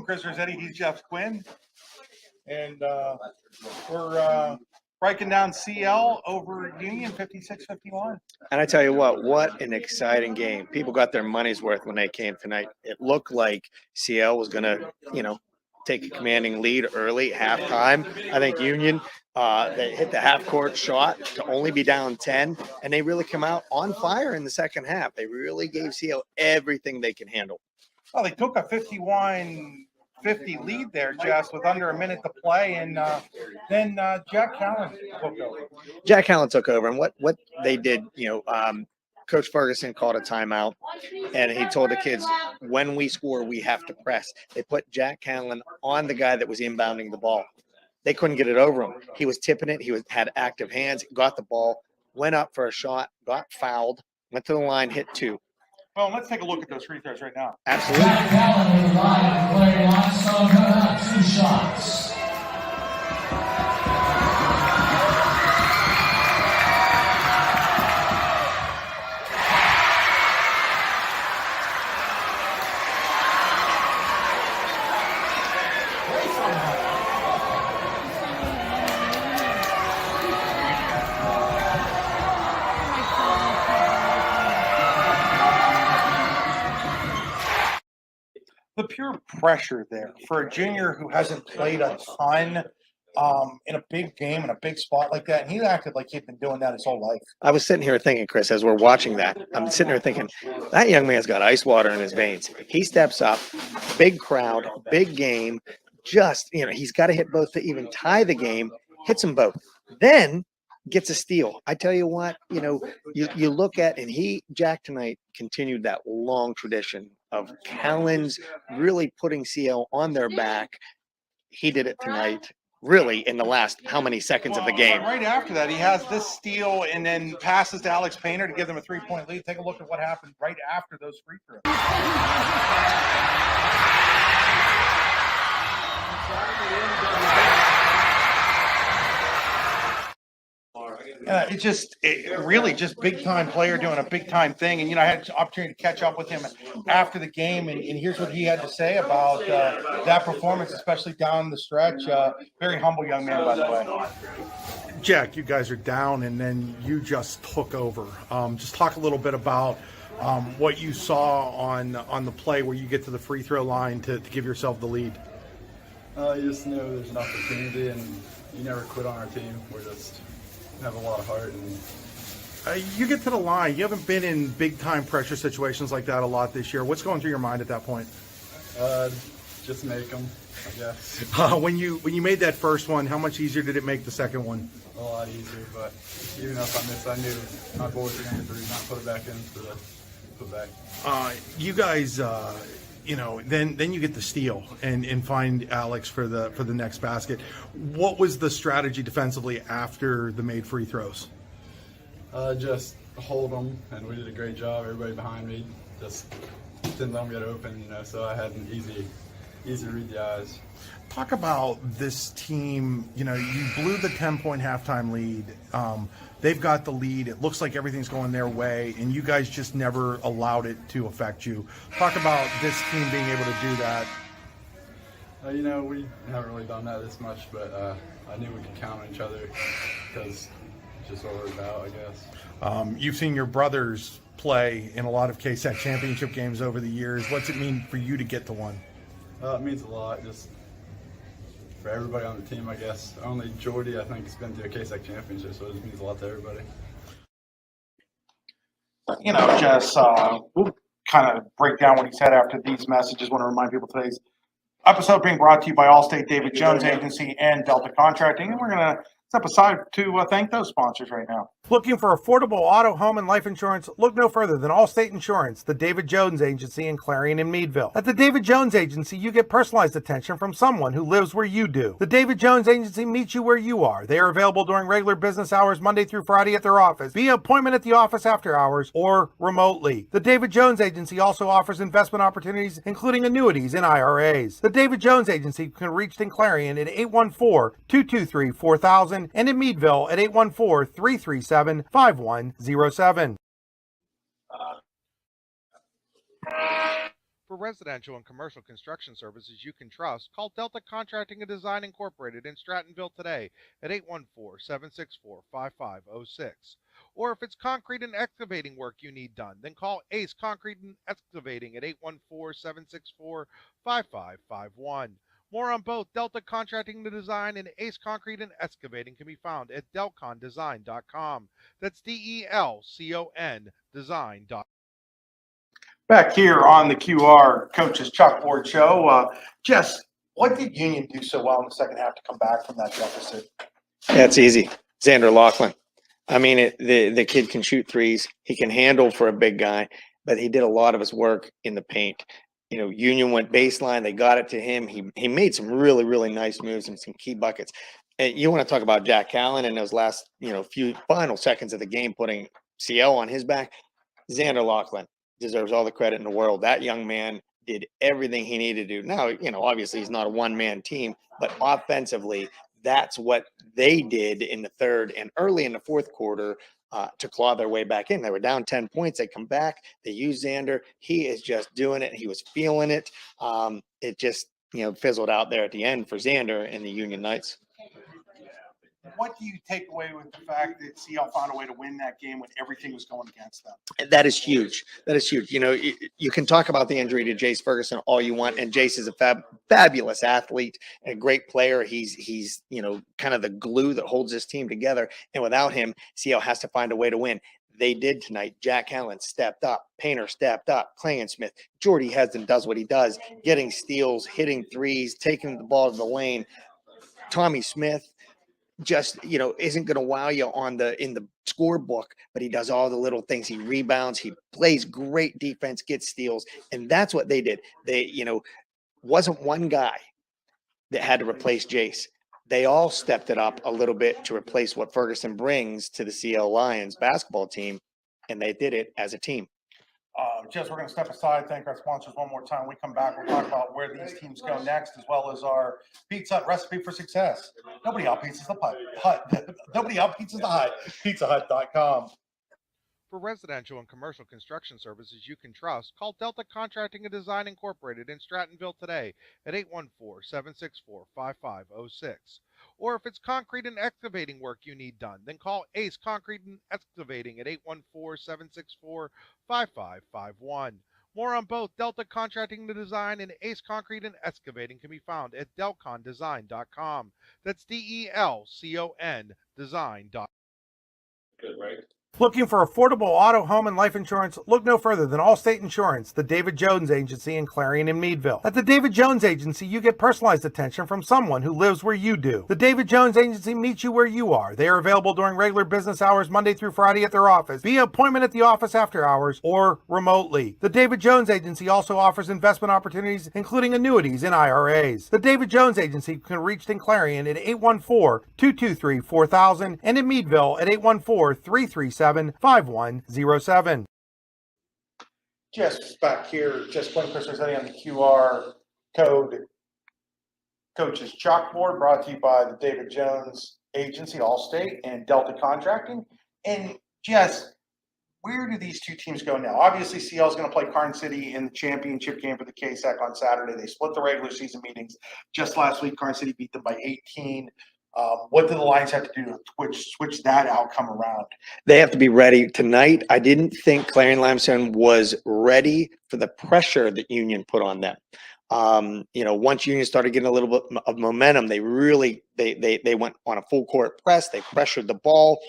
Chris Rossetti. He's Jeff Quinn. And we're breaking down CL over Union 56-51. And I tell you what an exciting game. People got their money's worth when they came tonight. It looked like CL was going to, take a commanding lead early at halftime. I think Union, they hit the half-court shot to only be down 10, and they really come out on fire in the second half. They really gave CL everything they can handle. Well, they took a 51-50 lead there, Jess, with under a minute to play, and then Jack Callan took over. Jack Callan took over, and what they did, Coach Ferguson called a timeout, and he told the kids, when we score, we have to press. They put Jack Callan on the guy that was inbounding the ball. They couldn't get it over him. He was tipping it. He had active hands, got the ball, went up for a shot, got fouled, went to the line, hit 2. Well, let's take a look at those free throws right now. Absolutely. Jack Callan is live to play line, so going to have 2 shots. The pure pressure there for a junior who hasn't played a ton in a big game, in a big spot like that. And he acted like he'd been doing that his whole life. I was sitting here thinking, Chris, as we're watching that, I'm sitting here thinking, that young man's got ice water in his veins. He steps up, big crowd, big game, just, he's got to hit both to even tie the game, hits them both. Then gets a steal. I tell you what, you look at, and Jack tonight continued that long tradition of Callan's really putting CL on their back. He did it tonight, really, in the last how many seconds of the game. Right after that, he has this steal and then passes to Alex Painter to give them a 3-point lead. Take a look at what happened right after those free throws. It really just big time player doing a big time thing. And, I had an opportunity to catch up with him after the game. And here's what he had to say about that performance, especially down the stretch. Very humble young man, by the way. Jack, you guys are down and then you just took over. Just talk a little bit about what you saw on the play where you get to the free throw line to give yourself the lead. You just know there's an opportunity and you never quit on our team. We're just have a lot of heart. And you get to the line. You haven't been in big time pressure situations like that a lot this year. What's going through your mind at that point? Just make them, I guess. When you made that first one, how much easier did it make the second one? A lot easier, but even if I missed, I knew my boys were going to not put it back in for the put back. You guys, then you get the steal and find Alex for the next basket. What was the strategy defensively after the made free throws? Just hold them, and we did a great job. Everybody behind me just didn't let them get open, so I had an easy to read the eyes. Talk about this team. You blew the 10-point halftime lead. They've got the lead. It looks like everything's going their way, and you guys just never allowed it to affect you. Talk about this team being able to do that. We haven't really done that this much, but I knew we could count on each other because it's just what we're about, I guess. You've seen your brothers play in a lot of KSAC championship games over the years. What's it mean for you to get to one? It means a lot, just for everybody on the team, I guess. Only Jordy, I think, has been to a KSAC championship, so it just means a lot to everybody. Jess, we'll kind of break down what he said after these messages. Want to remind people today's episode being brought to you by Allstate, David Jones Agency, and Delta Contracting. And we're going to step aside to thank those sponsors right now. Looking for affordable auto, home, and life insurance? Look no further than Allstate Insurance, the David Jones Agency in Clarion and Meadville. At the David Jones Agency, you get personalized attention from someone who lives where you do. The David Jones Agency meets you where you are. They are available during regular business hours, Monday through Friday at their office, via appointment at the office after hours, or remotely. The David Jones Agency also offers investment opportunities, including annuities and IRAs. The David Jones Agency can be reached in Clarion at 814-223-4000 and in Meadville at 814-337-5107. For residential and commercial construction services you can trust, call Delta Contracting and Design Incorporated in Strattonville today at 814-764-5506. Or if it's concrete and excavating work you need done, then call Ace Concrete and Excavating at 814-764-5551. More on both Delta Contracting and Design and Ace Concrete and Excavating can be found at delcondesign.com. That's DELCON design.com. Back here on the QR Coach's Chalkboard Show, Jess, what did Union do so well in the second half to come back from that deficit? Yeah, it's easy. Xander Laughlin. I mean, the kid can shoot threes. He can handle for a big guy, but he did a lot of his work in the paint. You know, Union went baseline. They got it to him. He made some really, really nice moves and some key buckets. And you want to talk about Jack Allen in those last, few final seconds of the game, putting CL on his back. Xander Laughlin deserves all the credit in the world. That young man did everything he needed to do. Now, obviously he's not a one-man team, but offensively, that's what they did in the third and early in the fourth quarter to claw their way back in. They were down 10 points. They come back. They use Xander. He is just doing it. He was feeling it. It just, fizzled out there at the end for Xander and the Union Knights. What do you take away with the fact that CL found a way to win that game when everything was going against them? That is huge. That is huge. You can talk about the injury to Jace Ferguson all you want, and Jace is a fabulous athlete and a great player. He's kind of the glue that holds this team together, and without him, CL has to find a way to win. They did tonight. Jack Allen stepped up. Painter stepped up. Smith. Jordy Hesden does what he does, getting steals, hitting threes, taking the ball to the lane. Tommy Smith just, isn't going to wow you in the scorebook, but he does all the little things. He rebounds, he plays great defense, gets steals. And that's what they did. They, wasn't one guy that had to replace Jace. They all stepped it up a little bit to replace what Ferguson brings to the CL Lions basketball team. And they did it as a team. Jess, we're going to step aside, thank our sponsors one more time. We come back, we'll talk about where these teams go next, as well as our Pizza Hut recipe for success. Nobody outpizzas the hut. Nobody outpizzas the hut. PizzaHut.com. For residential and commercial construction services you can trust, call Delta Contracting and Design Incorporated in Strattonville today at 814-764-5506. Or if it's concrete and excavating work you need done, then call Ace Concrete and Excavating at 814-764-5551. More on both Delta Contracting and Design and Ace Concrete and Excavating can be found at delcondesign.com. That's DELCON design.com. Good, right? Looking for affordable auto, home, and life insurance? Look no further than Allstate Insurance, the David Jones Agency in Clarion and Meadville. At the David Jones Agency, you get personalized attention from someone who lives where you do. The David Jones Agency meets you where you are. They are available during regular business hours, Monday through Friday at their office, via appointment at the office after hours, or remotely. The David Jones Agency also offers investment opportunities, including annuities and IRAs. The David Jones Agency can be reached in Clarion at 814-223-4000 and in Meadville at 814-337-5107. Just back here, just playing Chris Rossetti on the QR code Coach's Chalkboard, brought to you by the David Jones Agency, Allstate, and Delta Contracting. And Jess, where do these two teams go now? Obviously, CL is going to play Carn City in the championship game for the KSAC on Saturday. They split the regular season meetings just last week. Carn City beat them by 18. What do the Lions have to do to switch that outcome around? They have to be ready tonight. I didn't think Clarion Limestone was ready for the pressure that Union put on them. Once Union started getting a little bit of momentum, they really they went on a full court press. They pressured the ball.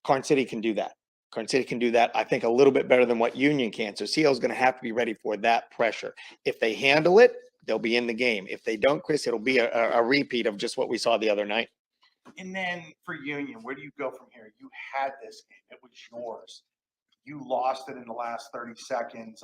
Carn City can do that. Carn City can do that, I think, a little bit better than what Union can. So CL is going to have to be ready for that pressure. If they handle it, they'll be in the game. If they don't, Chris, it'll be a repeat of just what we saw the other night. And then for Union, where do you go from here? You had this game. It was yours. You lost it in the last 30 seconds.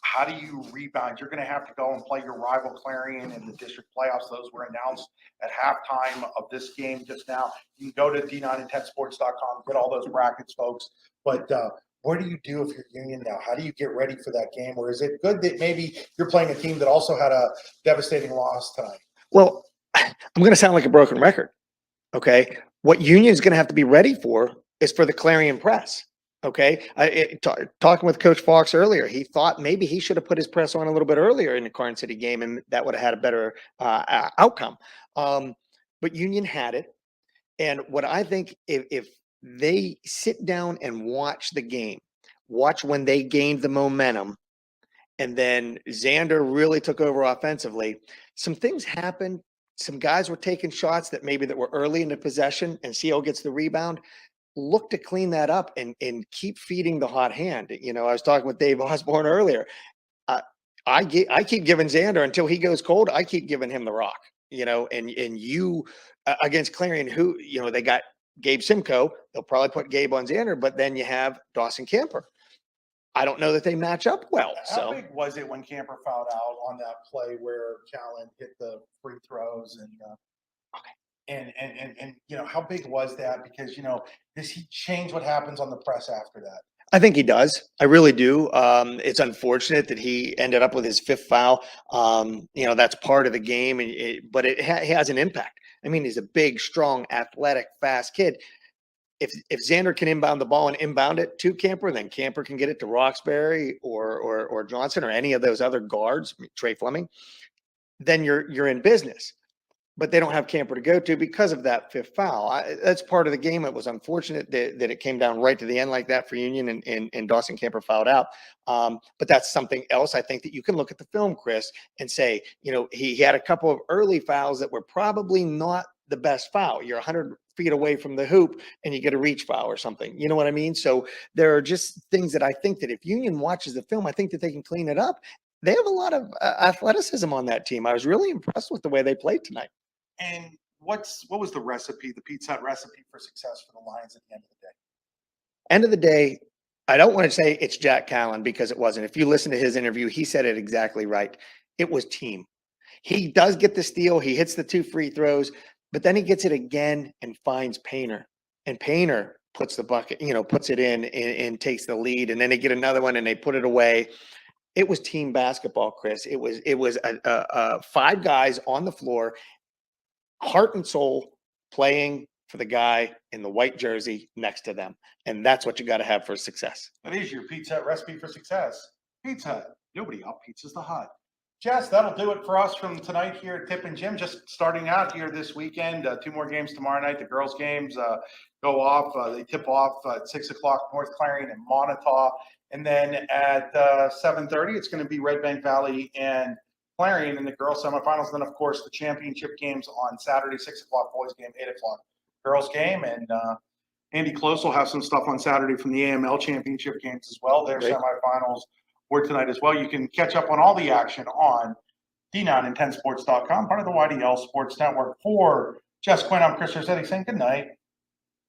How do you rebound? You're going to have to go and play your rival Clarion in the district playoffs. Those were announced at halftime of this game just now. You can go to d9intentsports.com, get all those brackets, folks. But what do you do if you're Union now? How do you get ready for that game? Or is it good that maybe you're playing a team that also had a devastating loss tonight? Well, I'm going to sound like a broken record. Okay. What Union is going to have to be ready for is for the Clarion press. Okay. Talking with Coach Fox earlier, he thought maybe he should have put his press on a little bit earlier in the Carson City game, and that would have had a better outcome. But Union had it. And what I think, if they sit down and watch the game, watch when they gained the momentum, and then Xander really took over offensively, some things happened. Some guys were taking shots that were early in the possession, and CO gets the rebound. Look to clean that up and keep feeding the hot hand. I was talking with Dave Osborne earlier. I keep giving Xander until he goes cold. I keep giving him the rock. And you against Clarion, who they got Gabe Simcoe. They'll probably put Gabe on Xander, but then you have Dawson Camper. I don't know that they match up well. How big was it when Camper fouled out on that play where Callan hit the free throws and how big was that? Because does he change what happens on the press after that? I think he does. I really do. It's unfortunate that he ended up with his 5th foul. That's part of the game, but it has an impact. I mean, he's a big, strong, athletic, fast kid. If Xander can inbound the ball and inbound it to Camper, then Camper can get it to Roxbury or Johnson or any of those other guards, Trey Fleming, then you're in business. But they don't have Camper to go to because of that 5th foul. That's part of the game. It was unfortunate that it came down right to the end like that for Union and Dawson Camper fouled out. But that's something else I think that you can look at the film, Chris, and say, he had a couple of early fouls that were probably not the best foul. You're 100 feet away from the hoop and you get a reach foul or something. You know what I mean? So there are just things that I think that if Union watches the film, I think that they can clean it up. They have a lot of athleticism on that team. I was really impressed with the way they played tonight. And what was the recipe, the Pizza Hut recipe for success for the Lions at the end of the day? End of the day, I don't want to say it's Jack Callan because it wasn't. If you listen to his interview, he said it exactly right. It was team. He does get the steal. He hits the 2 free throws, but then he gets it again and finds Painter. And Painter puts the bucket, puts it in and takes the lead. And then they get another one and they put it away. It was team basketball, Chris. It was 5 guys on the floor, heart and soul, playing for the guy in the white jersey next to them. And that's what you got to have for success. That is your Pizza Hut recipe for success. Pizza Hut. Nobody out pizzas the hut. Jess, that'll do it for us from tonight here at Tip and Jim. Just starting out here this weekend. 2 more games tomorrow night. The girls' games go off. They tip off at 6 o'clock, North Clarion and Montauk. And then at 7:30, it's going to be Red Bank Valley and Clarion in the girls' semifinals. Then, of course, the championship games on Saturday, 6 o'clock, boys' game, 8 o'clock, girls' game. And Andy Close will have some stuff on Saturday from the AML championship games as well. Their semifinals were tonight as well. You can catch up on all the action on D9and10sports.com, part of the YDL Sports Network. For Jess Quinn, I'm Chris Rossetti saying good night.